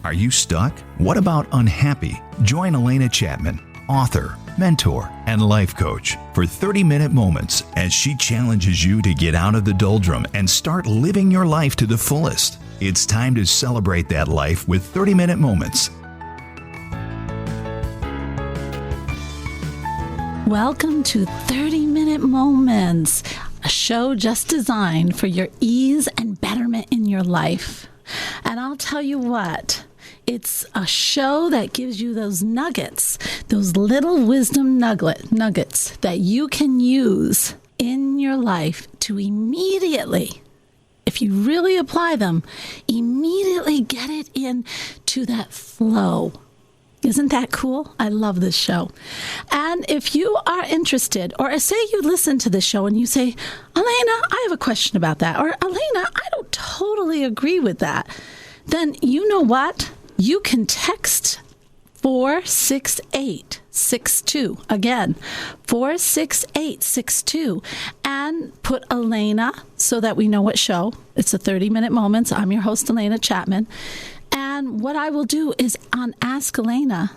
Are you stuck? What about unhappy? Join Alena Chapman, author, mentor, and life coach for 30-minute moments as she challenges you to get out of the doldrum and start living your life to the fullest. It's time to celebrate that life with 30-minute moments. Welcome to 30-Minute Moments, a show just designed for your ease and betterment in your life. And I'll tell you what, it's a show that gives you those nuggets, those little wisdom nuggets that you can use in your life to immediately, if you really apply them, immediately get it into that flow. Isn't that cool? I love this show. And if you are interested, or say you listen to this show and you say, Alena, I have a question about that, or Alena, I don't totally agree with that, then you know what? You can text 46862. Again, 46862, and put Alena so that we know what show. It's a 30-minute moments. I'm your host, Alena Chapman. And what I will do is on Ask Alena,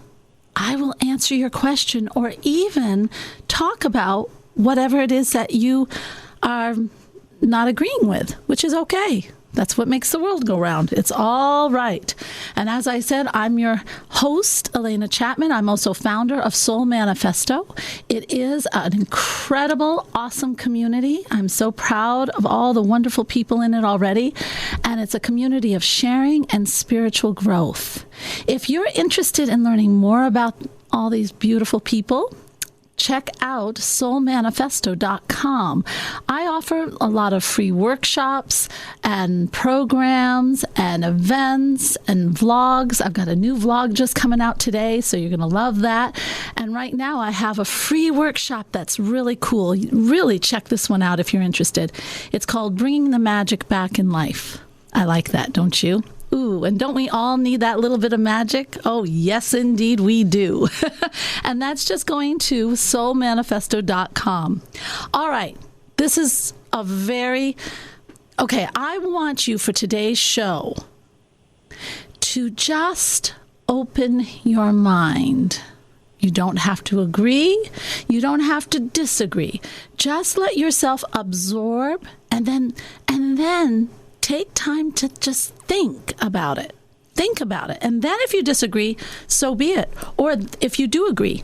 I will answer your question or even talk about whatever it is that you are not agreeing with, which is okay. That's what makes the world go round. It's all right. And as I said, I'm your host, Alena Chapman. I'm also founder of Soul Manifesto. It is an incredible, awesome community. I'm so proud of all the wonderful people in it already. And it's a community of sharing and spiritual growth. If you're interested in learning more about all these beautiful people, check out soulmanifesto.com. I offer a lot of free workshops and programs and events and vlogs. I've got a new vlog just coming out today, so you're going to love that. And right now I have a free workshop that's really cool. Really check this one out if you're interested. It's called Bringing the Magic Back in Life. I like that, don't you? Ooh, and don't we all need that little bit of magic? Oh, yes, indeed, we do. And that's just going to soulmanifesto.com. All right, this is a very... Okay, I want you for today's show to just open your mind. You don't have to agree. You don't have to disagree. Just let yourself absorb and then take time to just think about it. Think about it. And then if you disagree, so be it. Or if you do agree,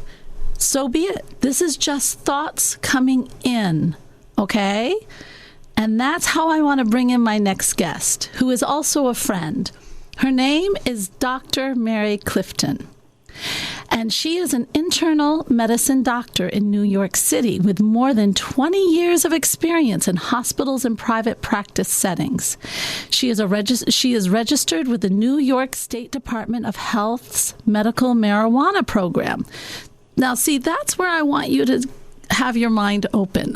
so be it. This is just thoughts coming in, okay? And that's how I want to bring in my next guest, who is also a friend. Her name is Dr. Mary Clifton. And she is an internal medicine doctor in New York City with more than 20 years of experience in hospitals and private practice settings. She is registered with the New York State Department of Health's medical marijuana program. Now, see, that's where I want you to have your mind open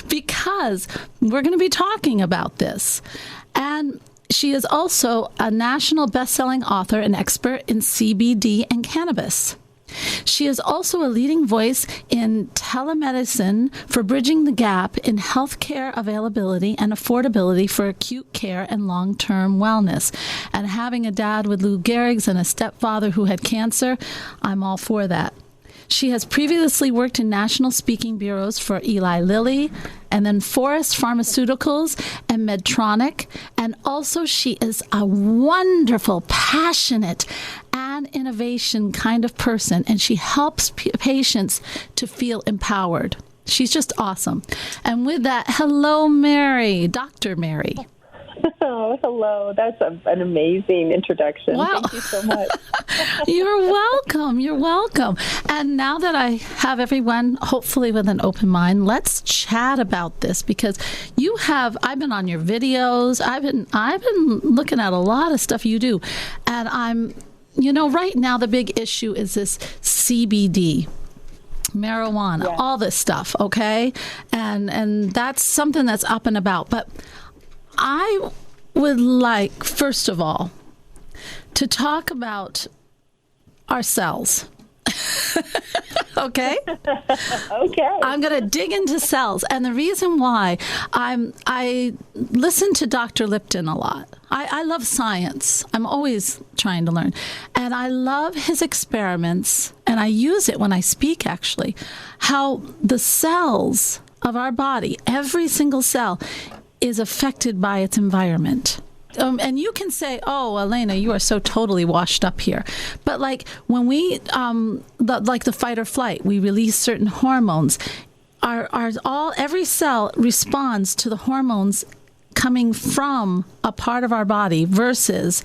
because we're going to be talking about this. And she is also a national best-selling author and expert in CBD and cannabis. She is also a leading voice in telemedicine for bridging the gap in healthcare availability and affordability for acute care and long-term wellness. And having a dad with Lou Gehrig's and a stepfather who had cancer, I'm all for that. She has previously worked in national speaking bureaus for Eli Lilly and then Forest Pharmaceuticals and Medtronic. And also she is a wonderful, passionate, and innovation kind of person. And she helps patients to feel empowered. She's just awesome. And with that, hello, Mary, Dr. Mary. Oh, hello. That's an amazing introduction. Wow. Thank you so much. You're welcome. You're welcome. And now that I have everyone, hopefully with an open mind, let's chat about this because I've been on your videos. I've been looking at a lot of stuff you do. And right now the big issue is this CBD. Marijuana, yeah. All this stuff, okay? And that's something that's up and about. But I would like, first of all, to talk about ourselves. Okay? Okay. I'm going to dig into cells. And the reason why I listen to Dr. Lipton a lot. I love science. I'm always trying to learn. And I love his experiments, and I use it when I speak, actually, how the cells of our body, every single cell, is affected by its environment. And you can say, "Oh, Alena, you are so totally washed up here." But like when we, like the fight or flight, we release certain hormones. Every cell responds to the hormones coming from a part of our body versus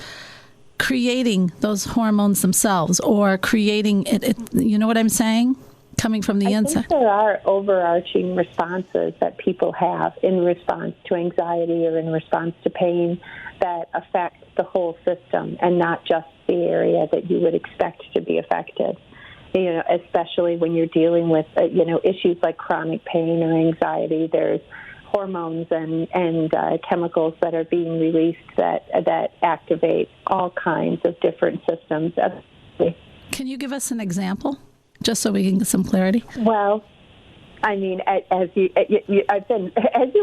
creating those hormones themselves or creating it. You know what I'm saying? Coming from the inside. I think there are overarching responses that people have in response to anxiety or in response to pain that affect the whole system and not just the area that you would expect to be affected. You know, especially when you're dealing with, issues like chronic pain or anxiety, there's hormones and chemicals that are being released that activate all kinds of different systems. Can you give us an example, just so we can get some clarity? Well, I mean, as you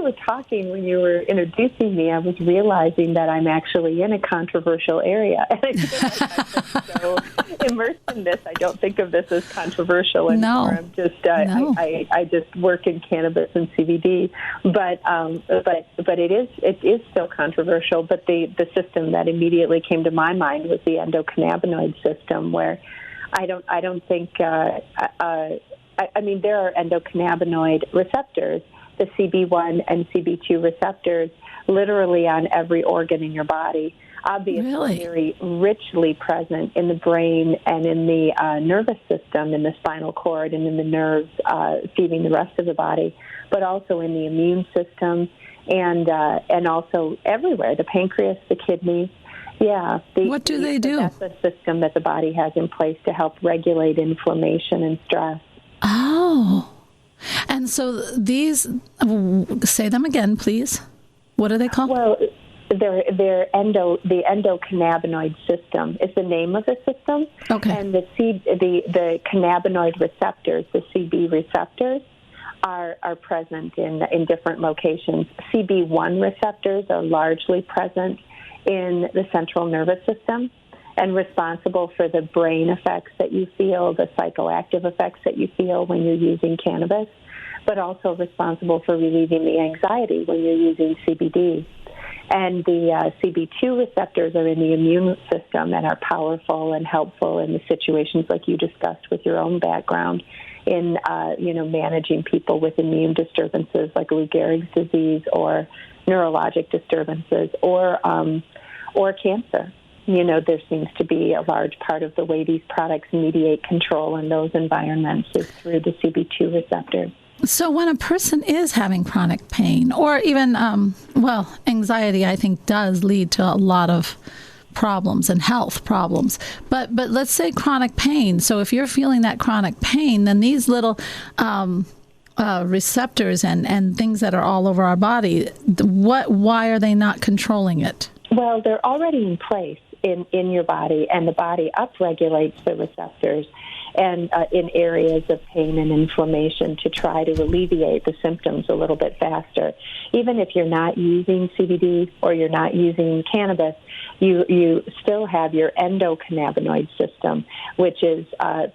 were talking when you were introducing me, I was realizing that I'm actually in a controversial area. And I feel like I'm just so immersed in this. I don't think of this as controversial anymore. No. I'm just I just work in cannabis and CBD, but it is still controversial. But the system that immediately came to my mind was the endocannabinoid system, where I don't think. I mean, there are endocannabinoid receptors, the CB1 and CB2 receptors, literally on every organ in your body. Obviously, really? Very richly present in the brain and in the nervous system, in the spinal cord and in the nerves feeding the rest of the body, but also in the immune system and also everywhere, the pancreas, the kidneys. Yeah. What do they do? That's a system that the body has in place to help regulate inflammation and stress. Oh, and so these, say them again, please. What are they called? Well, the endocannabinoid system is the name of the system. Okay. And the cannabinoid receptors, the CB receptors, are present in different locations. CB1 receptors are largely present in the central nervous system and responsible for the brain effects that you feel, the psychoactive effects that you feel when you're using cannabis, but also responsible for relieving the anxiety when you're using CBD. And the CB2 receptors are in the immune system and are powerful and helpful in the situations like you discussed with your own background in, managing people with immune disturbances like Lou Gehrig's disease or neurologic disturbances or cancer. You know, there seems to be a large part of the way these products mediate control in those environments is through the CB2 receptors. So when a person is having chronic pain or even, anxiety, I think does lead to a lot of problems and health problems. But let's say chronic pain. So if you're feeling that chronic pain, then these little receptors and things that are all over our body, why are they not controlling it? Well, they're already in place in your body, and the body upregulates the receptors and in areas of pain and inflammation to try to alleviate the symptoms a little bit faster. Even if you're not using CBD or you're not using cannabis, you still have your endocannabinoid system, which is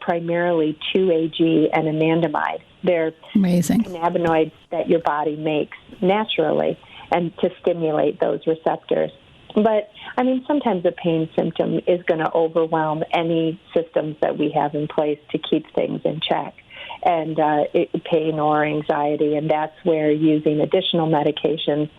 primarily 2-AG and anandamide. They're amazing cannabinoids that your body makes naturally and to stimulate those receptors. But, I mean, sometimes a pain symptom is going to overwhelm any systems that we have in place to keep things in check, and pain or anxiety, and that's where using additional medications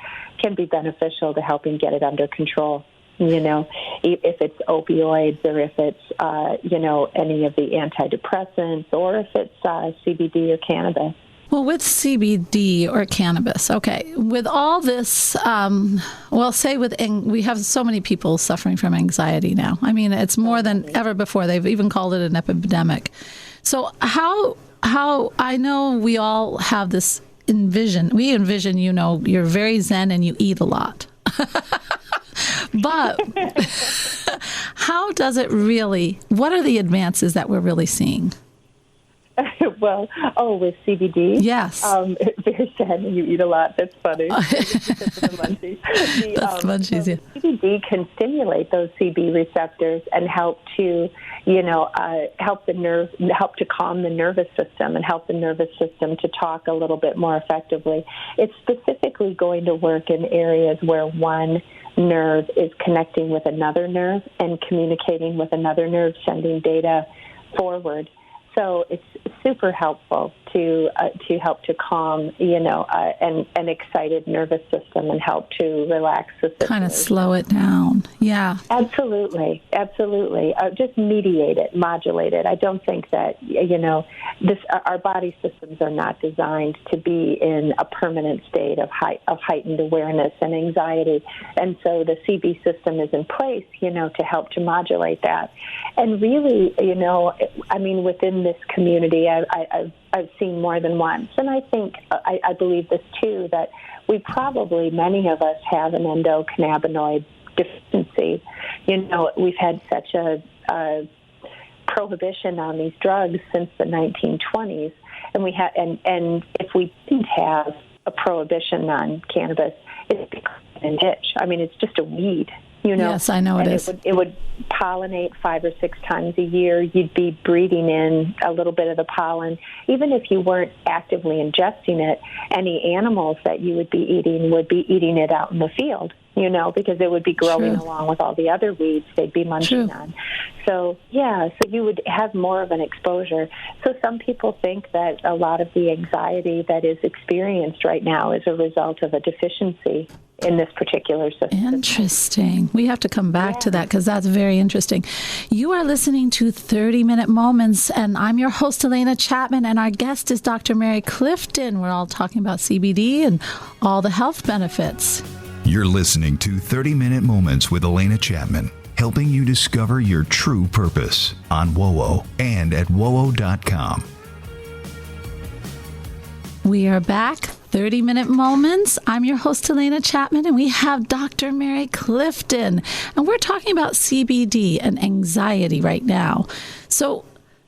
can be beneficial to helping get it under control. You know, if it's opioids or if it's, any of the antidepressants or if it's CBD or cannabis. Well, with CBD or cannabis, okay, with all this, we have so many people suffering from anxiety now. I mean, it's more than ever before. They've even called it an epidemic. So how I know we all have this envision, you're very zen and you eat a lot. But how does it really, what are the advances that we're really seeing? Well, with CBD? Yes. Very sad when you eat a lot. That's funny. Munchies, yeah. CBD can stimulate those CB receptors and help to, help to calm the nervous system and help the nervous system to talk a little bit more effectively. It's specifically going to work in areas where one nerve is connecting with another nerve and communicating with another nerve, sending data forward. So it's super helpful to help to calm, an excited nervous system and help to relax the system. Kind of slow it down. Yeah. Absolutely. Just mediate it, modulate it. I don't think that, our body systems are not designed to be in a permanent state of heightened awareness and anxiety. And so the CB system is in place, to help to modulate that. And really, within this community, I've seen more than once. And I think, I believe this too, that many of us have an endocannabinoid deficiency. We've had such a prohibition on these drugs since the 1920s. And if we didn't have a prohibition on cannabis, it's become a ditch. It's just a weed. Yes, I know it is. It would pollinate 5 or 6 times a year. You'd be breathing in a little bit of the pollen. Even if you weren't actively ingesting it, any animals that you would be eating it out in the field, because it would be growing along with all the other weeds they'd be munching on. So you would have more of an exposure. So some people think that a lot of the anxiety that is experienced right now is a result of a deficiency in this particular system. Interesting. We have to come back to that because that's very interesting. You are listening to 30-Minute Moments, and I'm your host, Alena Chapman, and our guest is Dr. Mary Clifton. We're all talking about CBD and all the health benefits. You're listening to 30-Minute Moments with Alena Chapman, helping you discover your true purpose on WOWO and at WOWO.com. We are back. 30-Minute Moments. I'm your host, Alena Chapman, and we have Dr. Mary Clifton. And we're talking about CBD and anxiety right now. So,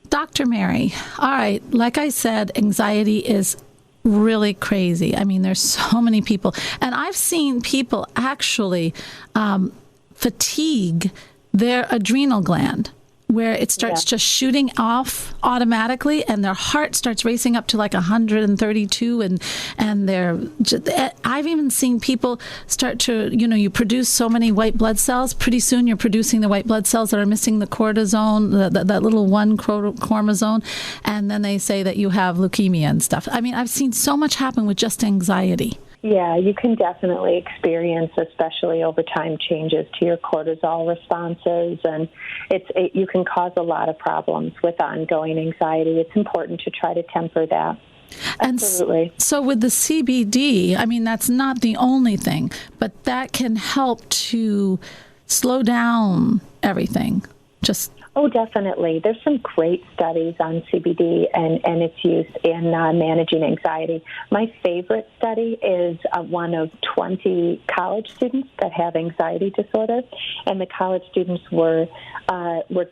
Dr. Mary, all right, like I said, anxiety is really crazy. There's so many people. And I've seen people actually fatigue their adrenal gland, where it starts just shooting off automatically and their heart starts racing up to like 132 and I've even seen people start to, you produce so many white blood cells. Pretty soon you're producing the white blood cells that are missing the cortisone, that little one chromosome, and then they say that you have leukemia and stuff. I've seen so much happen with just anxiety. Yeah, you can definitely experience, especially over time, changes to your cortisol responses, and you can cause a lot of problems with ongoing anxiety. It's important to try to temper that. Absolutely. And so with the CBD, that's not the only thing, but that can help to slow down everything. Oh, definitely. There's some great studies on CBD and its use in managing anxiety. My favorite study is one of 20 college students that have anxiety disorder, and the college students were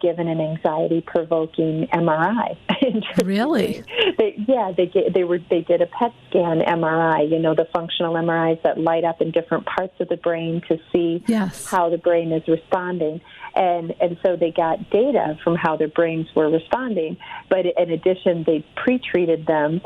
given an anxiety-provoking MRI. Really? They did a PET scan MRI. The functional MRIs that light up in different parts of the brain to see how the brain is responding. And so they got data from how their brains were responding, but in addition, they pre-treated them,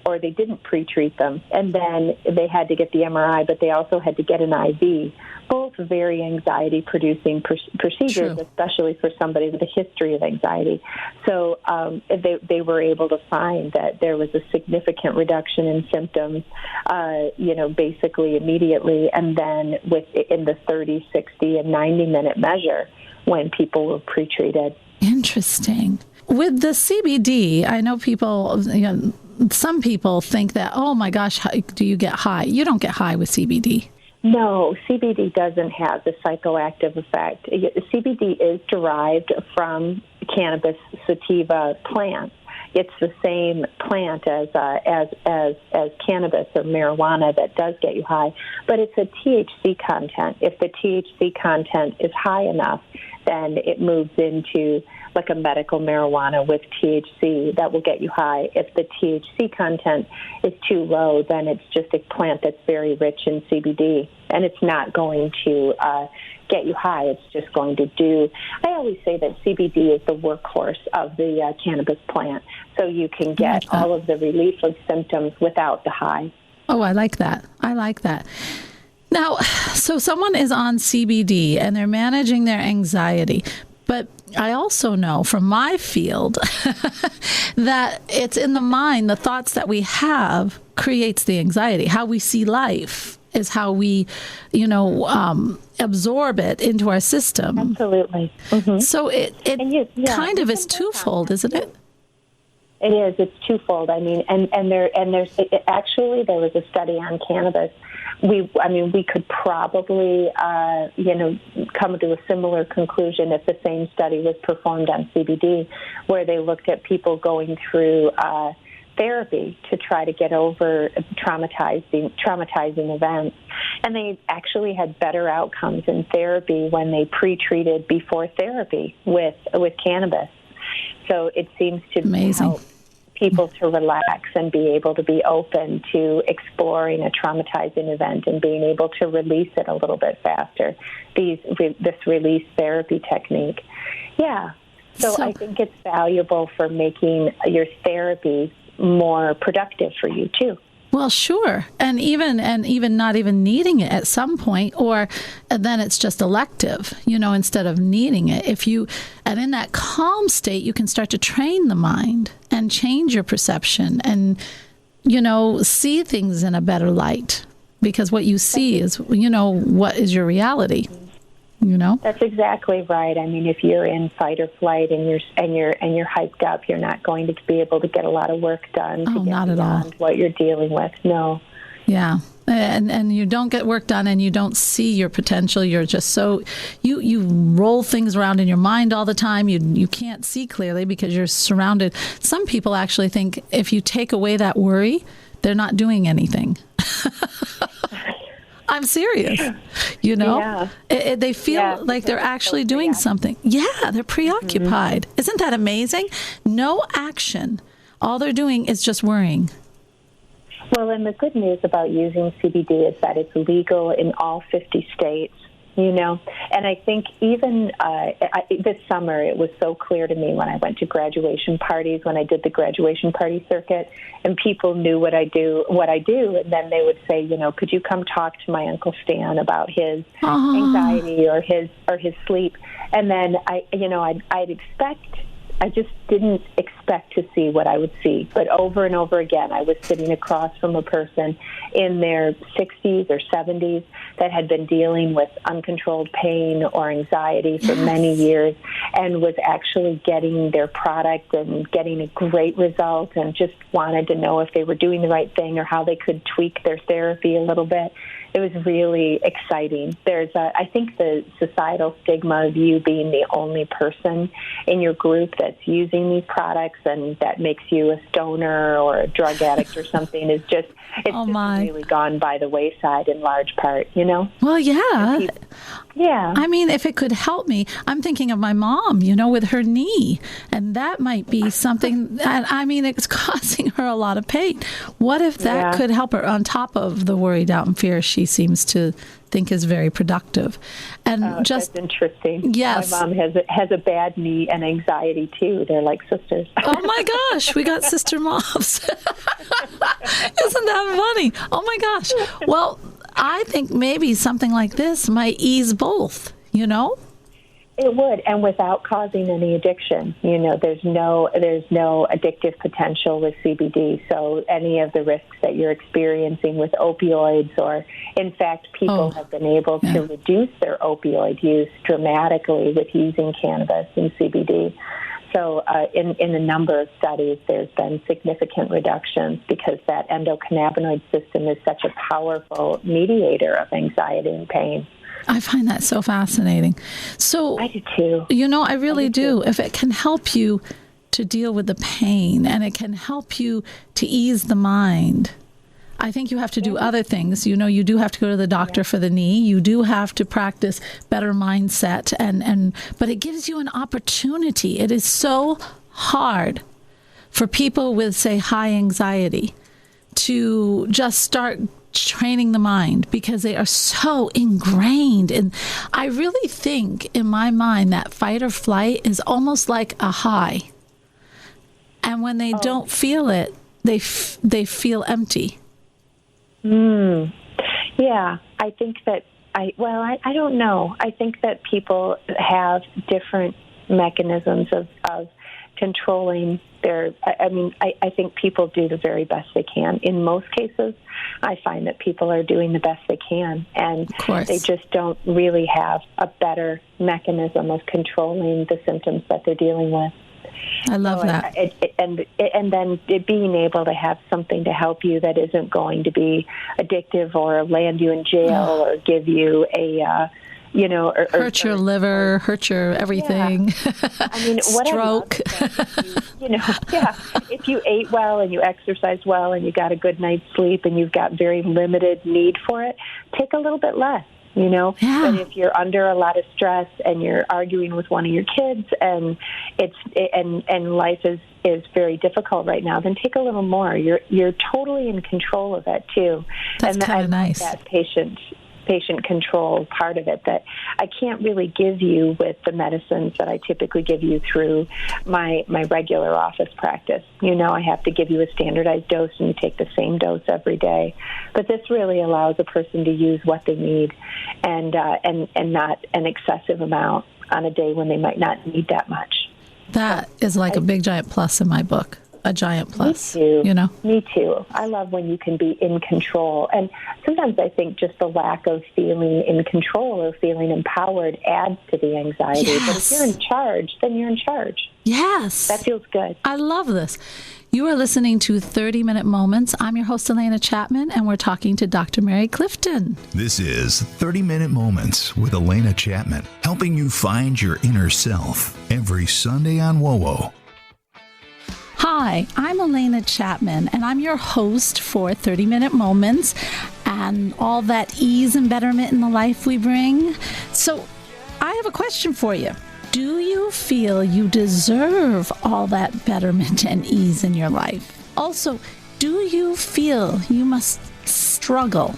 or they didn't pre-treat them, and then they had to get the MRI, but they also had to get an IV. Both very anxiety-producing procedures, especially for somebody with a history of anxiety. So they were able to find that there was a significant reduction in symptoms, basically immediately, and then in the 30, 60, and 90-minute measure when people were pre-treated. Interesting. With the CBD, I know people, some people think that, oh my gosh, do you get high? You don't get high with CBD. No, CBD doesn't have the psychoactive effect. CBD is derived from cannabis sativa plants. It's the same plant as cannabis or marijuana that does get you high, but it's a THC content. If the THC content is high enough, then it moves into like a medical marijuana with THC that will get you high. If the THC content is too low, then it's just a plant that's very rich in CBD, and it's not going to get you high. It's just going to do, I always say that CBD is the workhorse of the cannabis plant, so you can get all of the relief of symptoms without the high. Oh, I like that. I like that. Now, so someone is on CBD and they're managing their anxiety, but I also know from my field that it's in the mind, the thoughts that we have creates the anxiety. How we see life is how we, absorb it into our system. Absolutely. Mm-hmm. So it kind of is twofold, isn't it? It is. It's twofold. I mean, there's actually there was a study on cannabis. We could probably come to a similar conclusion if the same study was performed on CBD, where they looked at people going through therapy to try to get over traumatizing events, and they actually had better outcomes in therapy when they pre-treated before therapy with cannabis. So it seems to help people to relax and be able to be open to exploring a traumatizing event and being able to release it a little bit faster. This release therapy technique. Yeah. So I think it's valuable for making your therapy more productive for you too. Well, sure. And even not even needing it at some point, or then it's just elective, instead of needing it. And in that calm state, you can start to train the mind and change your perception and, see things in a better light, because what you see is, what is your reality. That's exactly right. I mean, if you're in fight or flight and you're hyped up, you're not going to be able to get a lot of work done to get not at all. What you're dealing with. No. Yeah. And you don't get work done and you don't see your potential. You're just so you roll things around in your mind all the time. You can't see clearly because you're surrounded. Some people actually think if you take away that worry, they're not doing anything. I'm serious. Yeah. They feel like they're actually doing something. Yeah, they're preoccupied. Mm-hmm. Isn't that amazing? No action. All they're doing is just worrying. Well, and the good news about using CBD is that it's legal in all 50 states. And I think even this summer, it was so clear to me when I went to graduation parties, when I did the graduation party circuit, and people knew what I do, and then they would say, could you come talk to my Uncle Stan about his anxiety or his sleep? And then I just didn't expect to see what I would see. But over and over again, I was sitting across from a person in their 60s or 70s that had been dealing with uncontrolled pain or anxiety for many years and was actually getting their product and getting a great result and just wanted to know if they were doing the right thing or how they could tweak their therapy a little bit. It was really exciting. I think the societal stigma of you being the only person in your group that's using these products and that makes you a stoner or a drug addict or something is just really gone by the wayside in large part, Well, yeah. Yeah. I mean, if it could help me, I'm thinking of my mom, with her knee, and that might be something, it's causing her a lot of pain. What if that could help her on top of the worry, doubt, and fear she seems to think is very productive? And that's interesting. Yes. My mom has a bad knee and anxiety too. They're like sisters. Oh my gosh, we got sister moms. Isn't that funny? Oh my gosh. Well, I think maybe something like this might ease both, It would, and without causing any addiction. There's no addictive potential with CBD. So any of the risks that you're experiencing with opioids, or in fact, people have been able to reduce their opioid use dramatically with using cannabis and CBD. So in a number of studies, there's been significant reductions because that endocannabinoid system is such a powerful mediator of anxiety and pain. I find that so fascinating. So I do too. I really do. If it can help you to deal with the pain and it can help you to ease the mind, I think you have to do other things. You know, you do have to go to the doctor for the knee. You do have to practice better mindset, but it gives you an opportunity. It is so hard for people with, say, high anxiety to just start training the mind because they are so ingrained. And I really think in my mind that fight or flight is almost like a high. And when they don't feel it, they feel empty. Yeah, I think that I don't know. I think that people have different mechanisms of controlling their, I think people do the very best they can. In most cases, I find that people are doing the best they can, and they just don't really have a better mechanism of controlling the symptoms that they're dealing with. I love that. And then being able to have something to help you that isn't going to be addictive or land you in jail or give you a, hurt your liver, hurt your everything. Yeah. I mean, what stroke. If you ate well and you exercised well and you got a good night's sleep and you've got very limited need for it, take a little bit less. But if you're under a lot of stress and you're arguing with one of your kids and and life is very difficult right now, then take a little more. You're totally in control of that too. That's kind of nice. That patient control part of it that I can't really give you with the medicines that I typically give you through my regular office practice. I have to give you a standardized dose and you take the same dose every day. But this really allows a person to use what they need and not an excessive amount on a day when they might not need that much. That is like a big giant plus in my book. A giant plus. Me too. Me too. I love when you can be in control. And sometimes I think just the lack of feeling in control or feeling empowered adds to the anxiety. Yes. But if you're in charge, then you're in charge. Yes. That feels good. I love this. You are listening to 30-Minute Moments. I'm your host, Alena Chapman, and we're talking to Dr. Mary Clifton. This is 30-Minute Moments with Alena Chapman, helping you find your inner self every Sunday on WOWO. Hi, I'm Alena Chapman, and I'm your host for 30-Minute Moments and all that ease and betterment in the life we bring. So I have a question for you. Do you feel you deserve all that betterment and ease in your life? Also, do you feel you must struggle?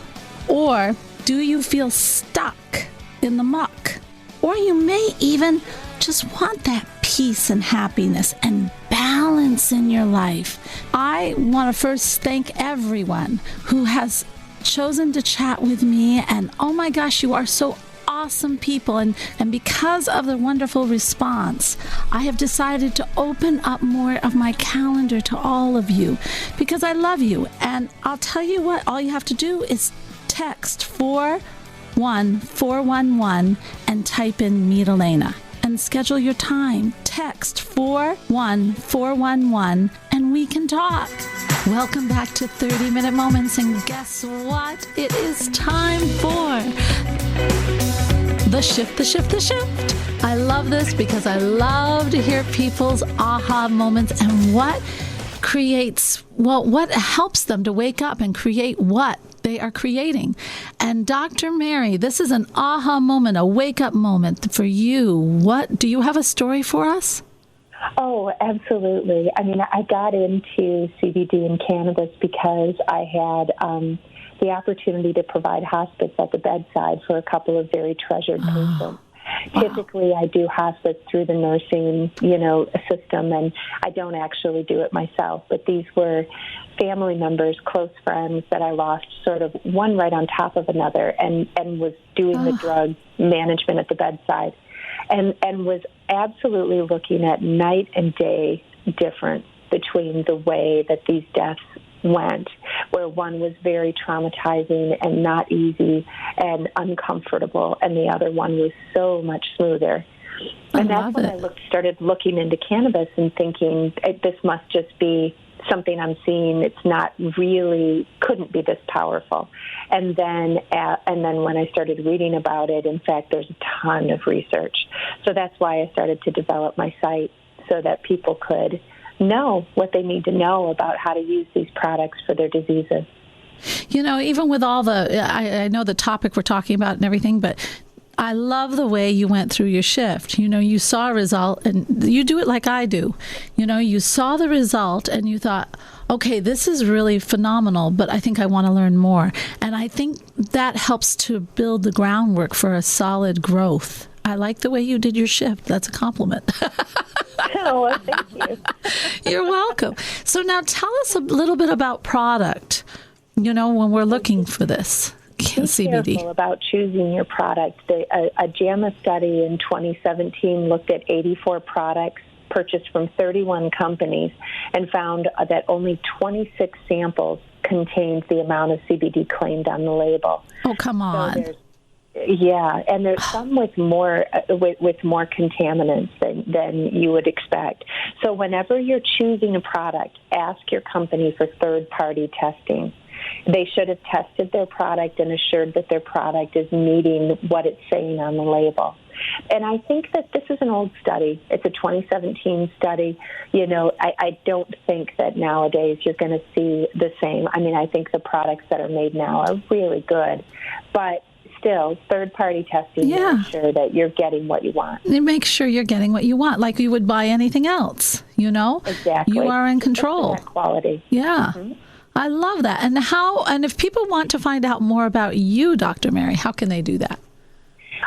Or do you feel stuck in the muck? Or you may even just want that peace and happiness and balance in your life. I want to first thank everyone who has chosen to chat with me, and oh my gosh, you are so awesome people, and because of the wonderful response, I have decided to open up more of my calendar to all of you because I love you. And I'll tell you what, all you have to do is text 41411 and type in Meet Alena and schedule your time. Text 41411 and we can talk. Welcome back to 30-Minute Moments, and guess what? It is time for the shift. I love this because I love to hear people's aha moments and what helps them to wake up and create what they are creating. And Dr. Mary, this is an aha moment, a wake-up moment for you. What do you have a story for us? Oh, absolutely. I mean, I got into CBD and cannabis because I had the opportunity to provide hospice at the bedside for a couple of very treasured patients. Wow. Typically, I do hospice through the nursing, system, and I don't actually do it myself. But these were family members, close friends that I lost sort of one right on top of another, and was doing the drug management at the bedside, and was absolutely looking at night and day difference between the way that these deaths went, where one was very traumatizing and not easy and uncomfortable, and the other one was so much smoother. And that's when I started looking into cannabis and thinking, this must just be something I'm seeing. It's not really, couldn't be this powerful. And then when I started reading about it, in fact, there's a ton of research. So that's why I started to develop my site so that people could know what they need to know about how to use these products for their diseases. Even with all I know the topic we're talking about and everything, but I love the way you went through your shift. You saw a result, and you do it like I do. You saw the result and you thought, okay, this is really phenomenal, but I think I want to learn more. And I think that helps to build the groundwork for a solid growth. I like the way you did your shift. That's a compliment. Oh, well, thank you. You're welcome. So now tell us a little bit about product, when we're looking for this. CBD. Be careful about choosing your product. A JAMA study in 2017 looked at 84 products purchased from 31 companies and found that only 26 samples contained the amount of CBD claimed on the label. Oh, come on. And there's some with more contaminants than you would expect. So whenever you're choosing a product, ask your company for third-party testing. They should have tested their product and assured that their product is meeting what it's saying on the label. And I think that this is an old study. It's a 2017 study. I don't think that nowadays you're going to see the same. I mean, I think the products that are made now are really good. But still, third-party testing to make sure that you're getting what you want. Make sure you're getting what you want, like you would buy anything else, Exactly. You are in control. That quality. Yeah. Mm-hmm. I love that. And if people want to find out more about you, Dr. Mary, how can they do that?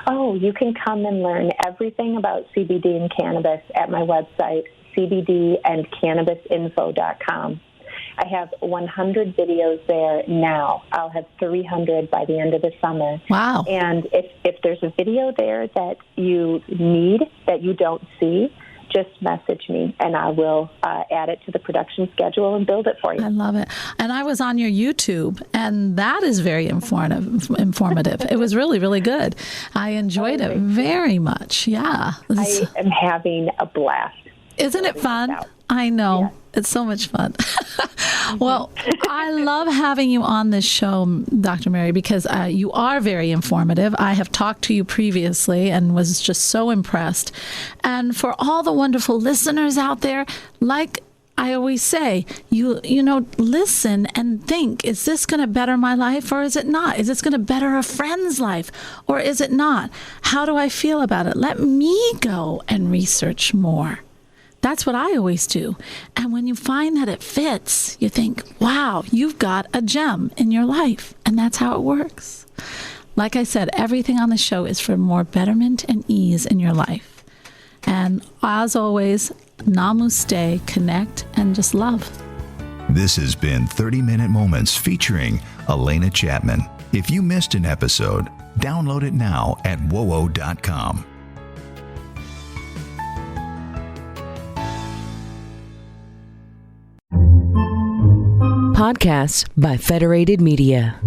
Oh, you can come and learn everything about CBD and cannabis at my website, cbdandcannabisinfo.com. I have 100 videos there now. I'll have 300 by the end of the summer. Wow. And if there's a video there that you need, that you don't see, just message me, and I will add it to the production schedule and build it for you. I love it. And I was on your YouTube, and that is very informative. It was really, really good. I enjoyed it very much. Yeah. I am having a blast. Isn't it fun? I know. Yeah. It's so much fun. Well, I love having you on this show, Dr. Mary, because you are very informative. I have talked to you previously and was just so impressed. And for all the wonderful listeners out there, like I always say, you listen and think, is this going to better my life or is it not? Is this going to better a friend's life or is it not? How do I feel about it? Let me go and research more. That's what I always do. And when you find that it fits, you think, wow, you've got a gem in your life. And that's how it works. Like I said, everything on the show is for more betterment and ease in your life. And as always, namaste, connect, and just love. This has been 30-Minute Moments featuring Alena Chapman. If you missed an episode, download it now at wowo.com. Podcasts by Federated Media.